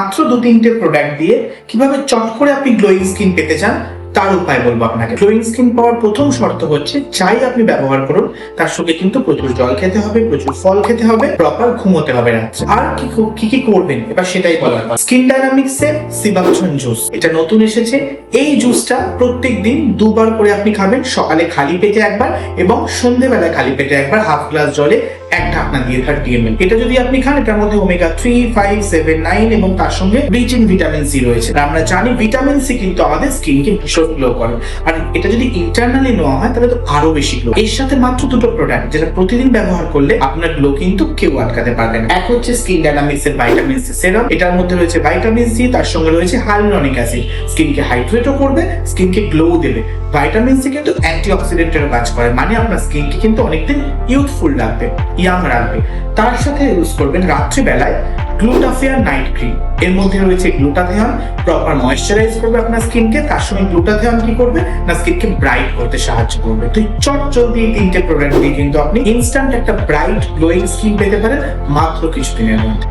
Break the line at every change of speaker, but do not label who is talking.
মাত্র 2-3টে প্রোডাক্ট দিয়ে কিভাবে চট করে আপনি গ্লোয়িং স্কিন পেতে চান তার উপায় বলবো আপনাকে। গ্লোয়িং স্কিন পাওয়ার প্রথম শর্ত হচ্ছে যাই আপনি ব্যবহার করুন তার সঙ্গে কিন্তু প্রচুর জল খেতে হবে, প্রচুর ফল খেতে হবে, প্রপার ঘুমোতে হবে রাত্রে। আর কি করবেন এবার সেটাই বলা হয়। স্কিন ডায়নামিক্স এর সিবাকশন জুস এটা নতুন এসেছে। এই জুসটা প্রত্যেকদিন 2বার করে আপনি খাবেন, সকালে খালি পেটে একবার এবং সন্ধ্যেবেলা খালি পেটে একবার, হাফ গ্লাস জলে এক ঢাকনা দিয়ে 30 ml। এটা যদি আপনি খান এটার মধ্যে ওমেগা 3, 5, 7, 9 এবং তার সঙ্গে রিচ ইন ভিটামিন সি রয়েছে। আমরা জানি ভিটামিন সি কিন্তু আমাদের স্কিনকে ভীষণ গ্লো করে, আর এটা যদি ইন্টারনালি নেওয়া হয় তাহলে তো আরো বেশি গ্লো। এর সাথে মাত্র 2টো প্রোডাক্ট যেটা প্রতিদিন ব্যবহার করলে আপনার গ্লো কিন্তু কেউ আটকাতে পারবে না। এক হচ্ছে স্কিন ডায়নামিক্স এর ভাইটামিন সি সেরাম। এটার মধ্যে রয়েছে ভাইটামিন সি, তার সঙ্গে রয়েছে হাইলুরনিক অ্যাসিড। স্কিনকে হাইড্রেটও করবে, স্কিনকে গ্লো দেবে। ভাইটামিন সি কিন্তু অ্যান্টিঅক্সিডেন্টের কাজ করে, মানে আপনার স্কিনকে কিন্তু অনেকদিন ইউথফুল রাখবে, ইয়াং রাখবে। তার সাথে ইউজ করবেন রাত্রিবেলায় গ্লুটাথিয়ন নাইট ক্রিম। এর মধ্যে রয়েছে গ্লুটাথিয়ন, প্রপার ময়েশ্চারাইজ করবে আপনার স্কিনকে। তার সঙ্গে গ্লুটাথিয়ন কি করবে না, স্কিনকে ব্রাইট করতে সাহায্য করবে। তো চটজলদি 3টে প্রোডাক্ট দিয়ে কিন্তু আপনি ইনস্ট্যান্ট একটা ব্রাইট গ্লোয়িং স্কিন পেতে পারেন মাত্র কিছুদিনের মধ্যে।